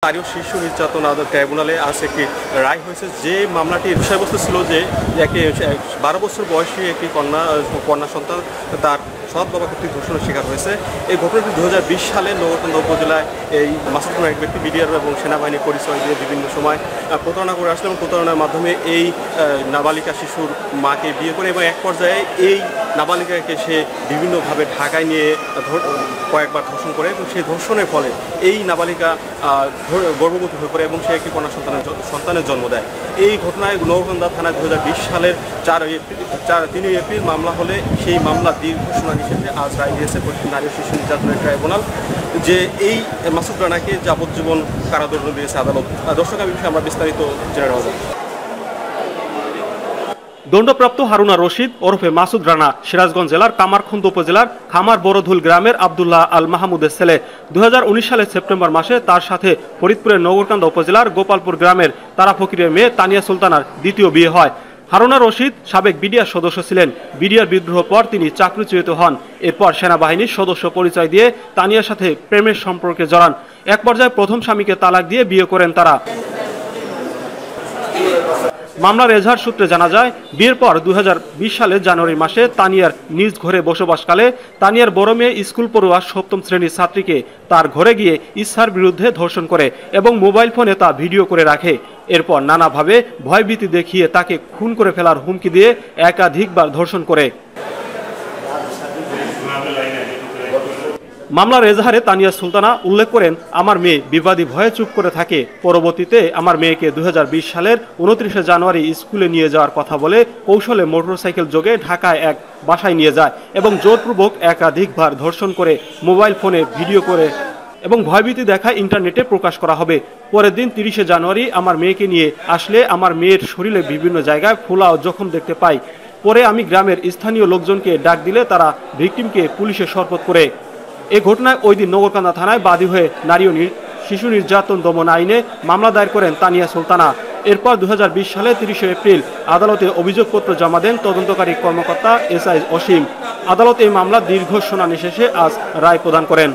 নারী ও শিশু নির্যাতন ট্রাইব্যুনালে আজ একটি রায় হয়েছে। যে মামলাটির বিষয়বস্তু ছিল যে 12 বছর বয়সী একটি কন্যা সন্তান তার সৎ বাবা কর্তৃক ধর্ষণের শিকার হয়েছে। এই ঘটনাটি 2020 সালে নগরকান্দা উপজেলায় এই মাসুদ নামের এক ব্যক্তি বিডিআর এবং সেনাবাহিনী পরিচয় দিয়ে বিভিন্ন সময় প্রতারণা করে আসলে এবং প্রতারণার মাধ্যমে এই নাবালিকা শিশুর মাকে বিয়ে করে এবং এক পর্যায়ে এই নাবালিকাকে সে বিভিন্নভাবে ঢাকায় নিয়ে কয়েকবার ধর্ষণ করে এবং সেই ধর্ষণের ফলে এই নাবালিকা গর্ভবতী হয়ে পড়ে এবং সে একটি কন্যা সন্তানের জন্ম দেয়। এই ঘটনায় নগরকান্দা থানায় 2020 সালের 3 এপ্রিল মামলা হলে সেই মামলা দীর্ঘ শুনানি শেষে আজ রায় দিয়েছে নারী ও শিশু নির্যাতনের ট্রাইব্যুনাল যে এই মাসুদ রানাকে যাবজ্জীবন কারাদণ্ড দিয়েছে আদালত। দর্শক এই বিষয়ে আমরা বিস্তারিত জেনে নেব। দণ্ডপ্রাপ্ত হারুনা রশিদ ওরফে মাসুদ রানা সিরাজগঞ্জ জেলার কামারখন্দ উপজেলার খামার বড়ধুল গ্রামের আব্দুল্লাহ আল মাহমুদের ছেলে। 2019 সালের সেপ্টেম্বর মাসে তার সাথে ফরিদপুরের নগরকান্দা উপজেলার গোপালপুর গ্রামের তারা ফকিরের মেয়ে তানিয়া সুলতানার দ্বিতীয় বিয়ে হয়। হারুনা রশিদ সাবেক বিডিআর সদস্য ছিলেন। বিডিআর বিদ্রোহ পর তিনি চাকরিচ্যুত হন। এরপর সেনাবাহিনীর সদস্য পরিচয় দিয়ে তানিয়ার সাথে প্রেমের সম্পর্কে জড়ান। এক পর্যায়ে প্রথম স্বামীকে তালাক দিয়ে বিয়ে করেন তারা। মামলার এজাহার সূত্রে জানা যায়, বিয়ের পর 2020 সালের জানুয়ারি মাসে তানিয়ার নিজ ঘরে বসবাসকালে তানিয়ার বড় মেয়ে স্কুল পড়ুয়া 7ম শ্রেণীর ছাত্রীকে তার ঘরে গিয়ে ইচ্ছার বিরুদ্ধে ধর্ষণ করে এবং মোবাইল ফোনে তা ভিডিও করে রাখে। এরপর নানাভাবে ভয়ভীতি দেখিয়ে তাকে খুন করে ফেলার হুমকি দিয়ে একাধিকবার ধর্ষণ করে। মামলার এজাহারে তানিয়া সুলতানা উল্লেখ করেন, আমার মেয়ে বিবাদী ভয়ে চুপ করে থাকে। পরবর্তীতে আমার মেয়েকে 2020 সালের 29 জানুয়ারি স্কুলে নিয়ে যাওয়ার কথা বলে কৌশলে মোটরসাইকেল যোগে ঢাকায় এক বাসায় নিয়ে যায় এবং জোরপূর্বক একাধিকবার ধর্ষণ করে মোবাইল ফোনে ভিডিও করে এবং ভয়ভীতি দেখায় ইন্টারনেটে প্রকাশ করা হবে। পরের দিন 30 জানুয়ারি আমার মেয়েকে নিয়ে আসলে আমার মেয়ের শরীরে বিভিন্ন জায়গায় ফোলা ও জখম দেখতে পাই। পরে আমি গ্রামের স্থানীয় লোকজনকে ডাক দিলে তারা ভিকটিমকে পুলিশে সোপর্দ করে। এই ঘটনায় ওই দিন নগরকান্দা থানায় বাদী হয়ে নারী ও শিশু নির্যাতন দমন আইনে মামলা দায়ের করেন তানিয়া সুলতানা। এরপর 2020 সালে 30 এপ্রিল আদালতে অভিযোগপত্র জমা দেন তদন্তকারী কর্মকর্তা SI অসীম। আদালত এই মামলা দীর্ঘ শুনানি শেষে আজ রায় প্রদান করেন।